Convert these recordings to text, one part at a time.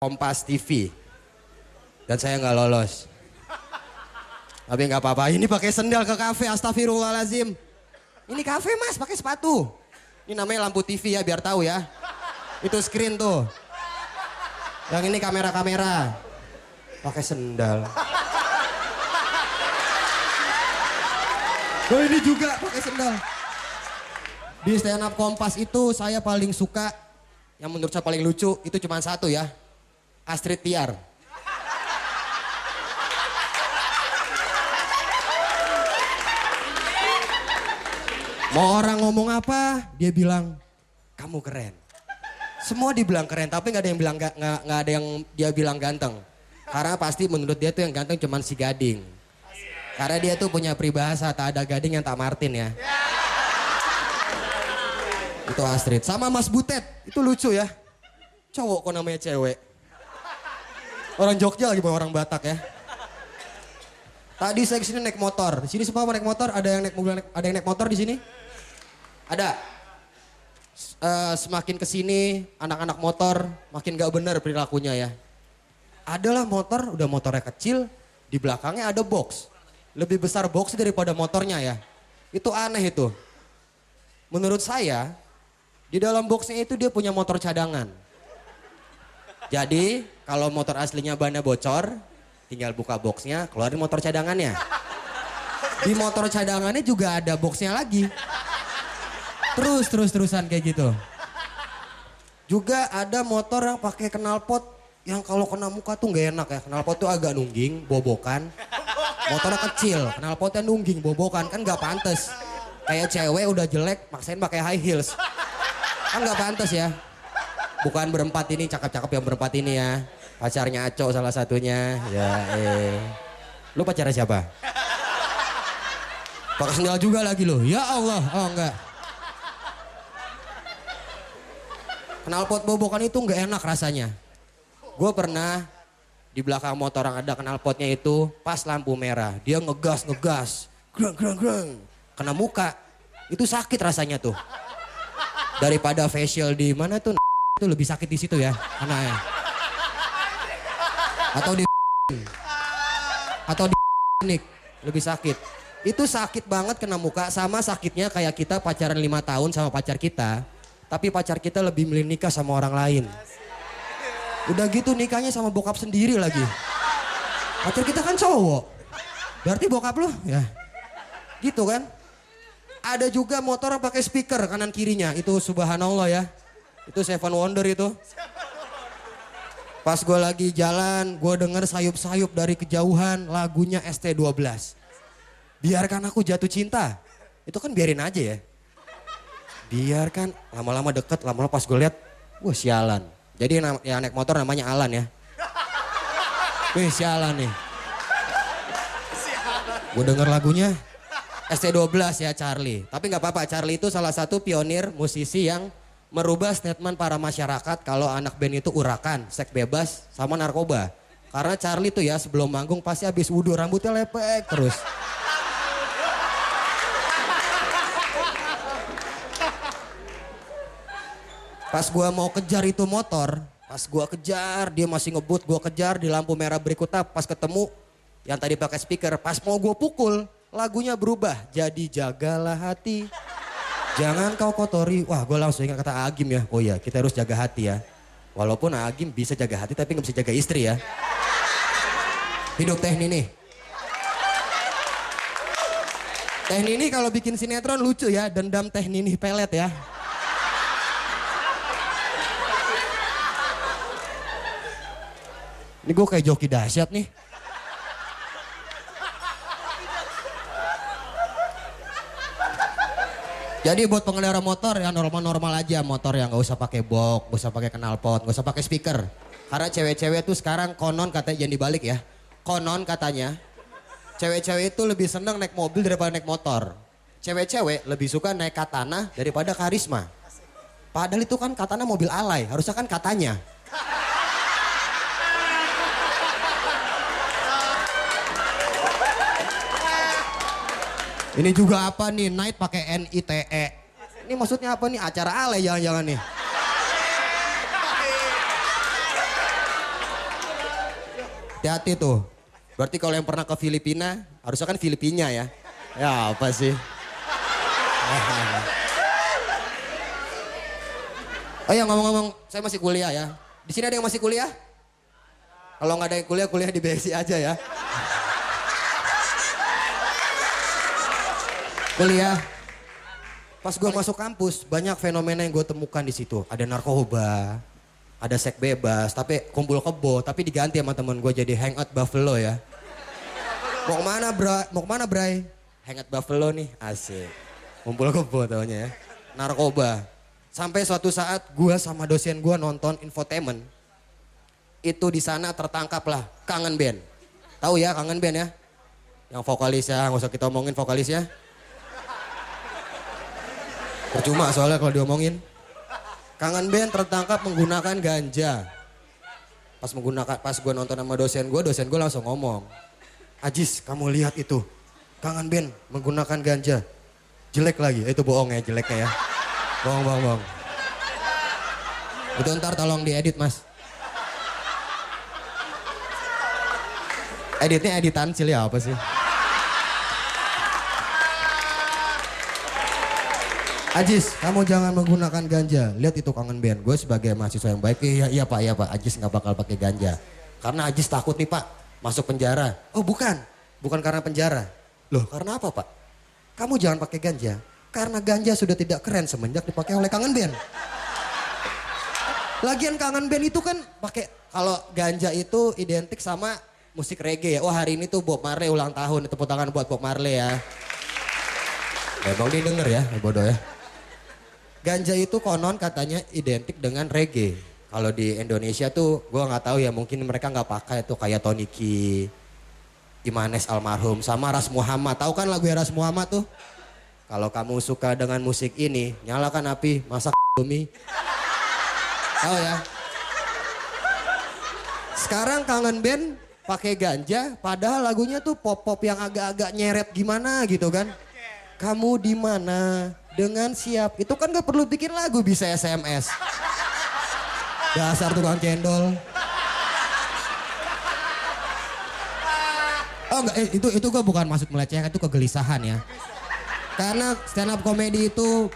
Kompas TV dan saya nggak lolos. Tapi nggak apa-apa. Ini pakai sendal ke kafe, astagfirullahalazim. Ini kafe mas, pakai sepatu. Ini namanya lampu TV ya, biar tahu ya. Itu screen tuh. Yang ini kamera-kamera. Pakai sendal. Oh ini juga pakai sendal. Di stand up Kompas itu saya paling suka, yang menurut saya paling lucu itu cuma satu ya. Astrid Tiar. Mau orang ngomong apa, dia bilang kamu keren. Semua dibilang keren, tapi nggak ada yang bilang nggak ada yang dia bilang ganteng. Karena pasti menurut dia tuh yang ganteng cuman si Gading. Karena dia tuh punya peribahasa tak ada gading yang tak Martin ya. Itu Astrid. Sama Mas Butet, itu lucu ya. Cowok kok namanya cewek. Orang Jogja lagi bawa orang Batak ya. Tadi saya kesini naik motor. Di sini semua naik motor. Ada yang naik mobil, ada yang naik motor di sini? Ada. Semakin kesini anak-anak motor makin gak bener perilakunya ya. Adalah motor, udah motornya kecil, di belakangnya ada box. Lebih besar box daripada motornya ya. Itu aneh itu. Menurut saya, di dalam boxnya itu dia punya motor cadangan. Jadi kalau motor aslinya bannya bocor, tinggal buka boxnya, keluarin motor cadangannya. Di motor cadangannya juga ada boxnya lagi. Terusan kayak gitu. Juga ada motor yang pakai knalpot yang kalau kena muka tuh nggak enak ya. Knalpot tuh agak nungging, bobokan. Motornya kecil, knalpotnya nungging, bobokan, kan nggak pantas. Kayak cewek udah jelek, maksain pakai high heels. Kan nggak pantas ya. Bukan berempat ini, cakep-cakep yang berempat ini ya. Pacarnya Aco salah satunya. Ya Lu pacarnya siapa? Pakai sendal juga lagi lo. Ya Allah, oh enggak. Knalpot bobokan itu nggak enak rasanya. Gue pernah di belakang motor yang ada knalpotnya itu pas lampu merah. Dia ngegas. Greng. Kena muka. Itu sakit rasanya tuh. Daripada facial di mana tuh itu lebih sakit di situ ya anaknya. Atau di nik lebih sakit. Itu sakit banget kena muka, sama sakitnya kayak kita pacaran 5 tahun sama pacar kita, tapi pacar kita lebih milih nikah sama orang lain. Udah gitu nikahnya sama bokap sendiri lagi. Pacar kita kan cowok. Berarti bokap lo ya. Gitu kan? Ada juga motor yang pakai speaker kanan kirinya. Itu subhanallah ya. Itu Seven Wonder itu. Pas gue lagi jalan, gue denger sayup-sayup dari kejauhan lagunya ST12. Biarkan aku jatuh cinta. Itu kan biarin aja ya. Biarkan, lama-lama deket, lama-lama pas gue lihat, wah sialan. Jadi yang naik motor namanya Alan ya. Wih sialan nih. Gue denger lagunya ST12 ya Charlie. Tapi gak apa-apa, Charlie itu salah satu pionir musisi yang merubah statement para masyarakat kalau anak band itu urakan, seks bebas, sama narkoba. Karena Charlie tuh ya sebelum manggung pasti habis wudhu, rambutnya lepek terus. Pas gua mau kejar itu motor, pas gua kejar dia masih ngebut, gua kejar di lampu merah berikutnya pas ketemu yang tadi pakai speaker, pas mau gua pukul lagunya berubah jadi jagalah hati. Jangan kau kotori. Wah gue langsung ingat kata Agim ya. Oh iya kita harus jaga hati ya. Walaupun Agim bisa jaga hati tapi gak bisa jaga istri ya. Hidup Teh Nini. Teh Nini kalau bikin sinetron lucu ya. Dendam Teh Nini pelet ya. Ini gue kayak joki dahsyat nih. Jadi buat pengendara motor ya normal-normal aja, motor yang gak usah pakai box, gak usah pakai knalpot, gak usah pakai speaker. Karena cewek-cewek tuh sekarang konon katanya, jangan dibalik ya. Konon katanya cewek-cewek itu lebih seneng naik mobil daripada naik motor. Cewek-cewek lebih suka naik Katana daripada Karisma. Padahal itu kan Katana mobil alay, harusnya kan katanya. Ini juga apa nih, night pakai NITE. Ini maksudnya apa nih, acara alay jangan-jangan nih. Hati-hati tuh. Berarti kalau yang pernah ke Filipina, harusnya kan Filipina ya. Ya apa sih? Oh ya ngomong-ngomong, saya masih kuliah ya. Di sini ada yang masih kuliah? Kalau nggak ada yang kuliah, kuliah di BSI aja ya. Kuliah. Pas gue masuk kampus, banyak fenomena yang gue temukan di situ. Ada narkoba, ada seks bebas, tapi kumpul kebo, tapi diganti sama temen gue jadi hangout buffalo ya. Mau kemana bro? Mau kemana Bray? Hangout buffalo nih, asik. Kumpul kebo taunya ya. Narkoba. Sampai suatu saat gue sama dosen gue nonton infotainment. Itu di sana tertangkaplah Kangen Band. Tahu ya Kangen Band ya? Yang vokalisnya, nggak usah kita omongin vokalisnya. Percuma soalnya kalau diomongin. Kangen Band tertangkap menggunakan ganja. Pas gue nonton sama dosen gue langsung ngomong. Ajis, kamu lihat itu. Kangen Band menggunakan ganja. Jelek lagi, itu bohong ya jeleknya ya. Bohong. Itu ntar tolong diedit mas. Editnya editan sih ya apa sih? Ajis, kamu jangan menggunakan ganja. Lihat itu Kangen Band. Gue sebagai mahasiswa yang baik, iya pak. Ajis nggak bakal pakai ganja. Karena Ajis takut nih pak, masuk penjara. Oh bukan karena penjara. Loh karena apa pak? Kamu jangan pakai ganja. Karena ganja sudah tidak keren semenjak dipakai oleh Kangen Band. Lagian Kangen Band itu kan pakai, kalau ganja itu identik sama musik reggae ya. Oh hari ini tuh Bob Marley ulang tahun, tepuk tangan buat Bob Marley ya. Emang dia denger ya, bodoh ya. Ganja itu konon katanya identik dengan reggae. Kalau di Indonesia tuh gue nggak tahu ya, mungkin mereka nggak pakai tuh kayak Tony Ki, Imanes almarhum, sama Ras Muhammad. Tahu kan lagu Ras Muhammad tuh? Kalau kamu suka dengan musik ini, nyalakan api, masak bumi. Tahu ya? Sekarang Kangen Band pakai ganja, padahal lagunya tuh pop-pop yang agak-agak nyeret gimana gitu kan. Kamu di mana? Dengan siap. Itu kan gak perlu bikin lagu, bisa SMS. Dasar tukang cendol. Oh enggak, itu gue bukan maksud melecehkan, itu kegelisahan ya. Karena stand up comedy itu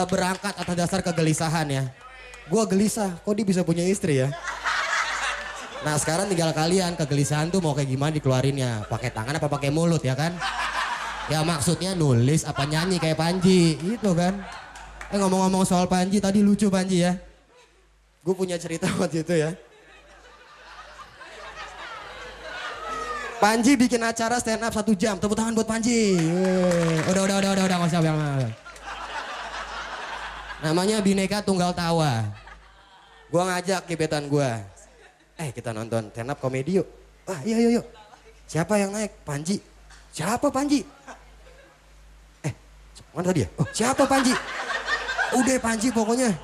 berangkat atas dasar kegelisahan ya. Gue gelisah, kok dia bisa punya istri ya? Nah sekarang tinggal kalian, kegelisahan tuh mau kayak gimana dikeluarinnya. Pakai tangan apa pakai mulut ya kan? Ya maksudnya nulis apa nyanyi kayak Panji, gitu kan. Ngomong-ngomong soal Panji, tadi lucu Panji ya. Gue punya cerita waktu itu ya. Panji bikin acara stand up 1 jam, tepuk tangan buat Panji. Udah, nggak usah bilang. Namanya Bhinneka Tunggal Tawa. Gua ngajak gebetan gua. Kita nonton stand up komedi yuk. Iya yuk. Siapa yang naik? Panji. Siapa Panji? Mana tadi ya? Oh, siapa Panji? Udah Panji pokoknya.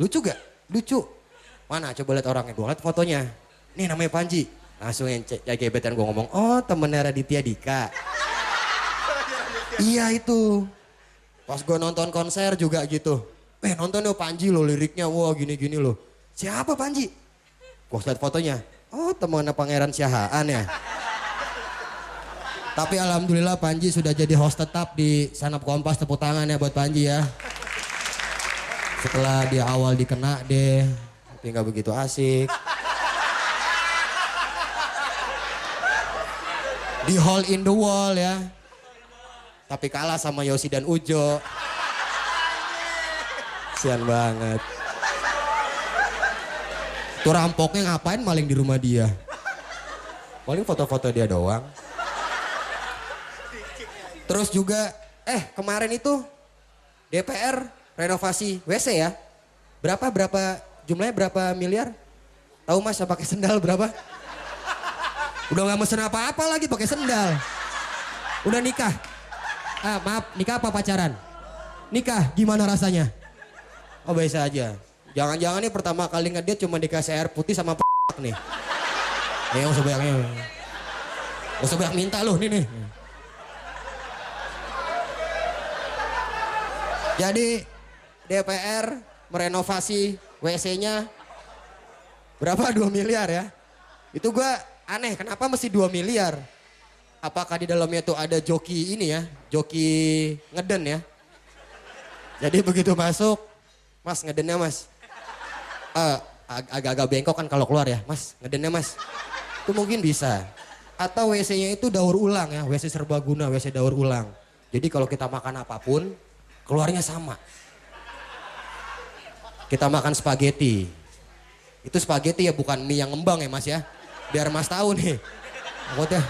Lucu gak? Lucu. Mana? Coba lihat orangnya. Gua lihat fotonya. Nih namanya Panji. Langsung yang gebetan gue ngomong, oh temennya Raditya Dika. Iya itu. Pas gue nonton konser juga gitu. Nonton yuk Panji lo, liriknya wah gini-gini lo. Siapa Panji? Gue lihat fotonya. Oh temennya Pangeran Siahaan ya. Tapi alhamdulillah Panji sudah jadi host tetap di Stand Up Kompas, tepuk tangan ya buat Panji ya. Setelah dia awal dikena deh, tapi gak begitu asik. Di Hole in the Wall ya. Tapi kalah sama Yosi dan Ujo. Sian banget. Tuh rampoknya ngapain maling di rumah dia? Paling foto-foto dia doang. Terus juga, kemarin itu DPR renovasi WC ya. Berapa jumlahnya berapa miliar? Tahu mas pakai sendal berapa? Udah gak mesen apa-apa lagi pakai sendal. Udah nikah. Maaf, nikah apa pacaran? Nikah, gimana rasanya? Oh biasa aja. Jangan-jangan nih pertama kali ngedate cuma dikasih air putih sama nih. Gak usah banyak. Gak usah banyak minta loh, nih. Jadi DPR merenovasi WC-nya berapa? 2 miliar ya. Itu gue aneh, kenapa mesti 2 miliar? Apakah di dalamnya tuh ada joki ini ya, joki ngeden ya? Jadi begitu masuk, mas ngedennya mas. Agak-agak bengkok kan kalau keluar ya, mas ngedennya mas. Itu mungkin bisa. Atau WC-nya itu daur ulang ya, WC serbaguna, WC daur ulang. Jadi kalau kita makan apapun, keluarnya sama. Kita makan spaghetti. Itu spaghetti ya, bukan mie yang ngembang ya mas ya. Biar mas tahu nih. Maksudnya,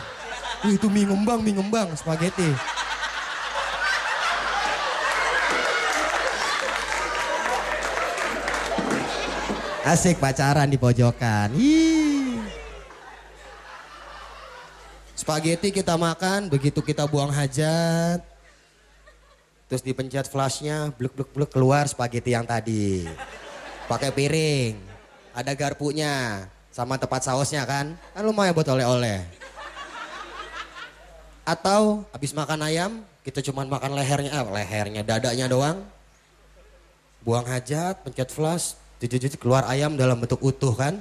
itu mie ngembang, spaghetti. Asik pacaran di pojokan. Spaghetti kita makan, begitu kita buang hajat. Terus dipencet flashnya, bluk keluar spaghetti yang tadi. Pakai piring, ada garpunya, sama tempat sausnya kan. Kan lumayan buat oleh-oleh. Atau habis makan ayam, kita cuma makan lehernya, dadanya doang. Buang hajat, pencet flash, keluar ayam dalam bentuk utuh kan.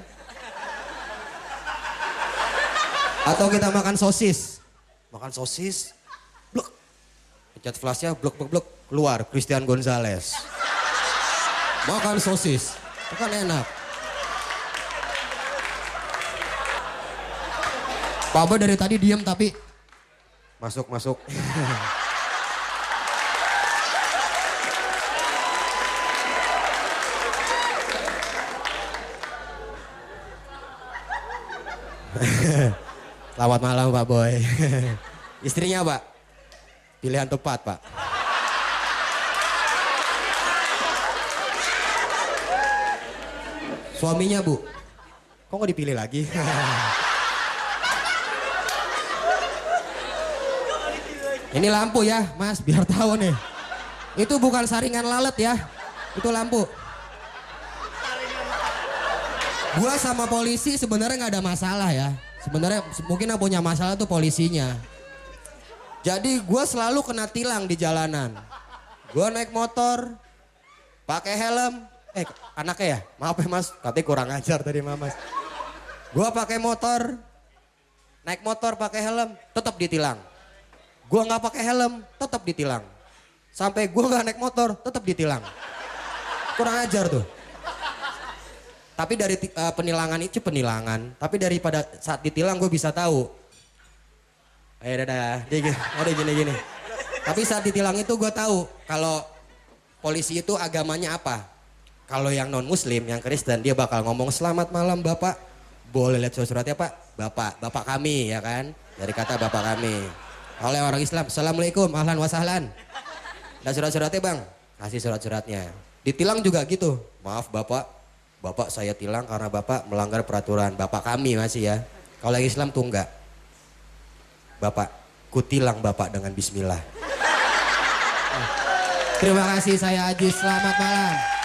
Atau kita makan sosis. Bluk. Pencet flashnya, bluk, keluar Christian Gonzalez. Makan sosis, itu kan enak. Papa dari tadi diem tapi masuk. Selamat malam Pak Boy. Istrinya Pak, pilihan tepat Pak. Suaminya Bu, kok nggak dipilih lagi? Ini lampu ya mas, biar tahu nih. Itu bukan saringan lalat ya, itu lampu. Gua sama polisi sebenarnya nggak ada masalah ya. Sebenarnya mungkin yang punya masalah tuh polisinya. Jadi gue selalu kena tilang di jalanan. Gue naik motor, pakai helm. Anaknya ya, maaf ya mas, katanya kurang ajar tadi mas. Gue pakai motor, naik motor pakai helm, tetap ditilang. Gue nggak pakai helm, tetap ditilang. Sampai gue nggak naik motor, tetap ditilang. Kurang ajar tuh. Tapi dari penilangan itu penilangan. Tapi daripada saat ditilang gue bisa tahu. Dadah. Dia gini. Tapi saat ditilang itu gue tahu kalau polisi itu agamanya apa. Kalau yang non muslim, yang Kristen, dia bakal ngomong selamat malam bapak. Boleh lihat surat-suratnya pak? Bapak kami ya kan. Dari kata bapak kami. Oleh orang Islam, assalamualaikum, ahlan wa sahlan. Dan surat-suratnya bang? Kasih surat-suratnya. Ditilang juga gitu. Maaf bapak. Bapak saya tilang karena bapak melanggar peraturan bapak kami masih ya. Kalau yang Islam tuh enggak. Bapak, kutilang bapak dengan bismillah. Terima kasih saya Ajis, selamat malam.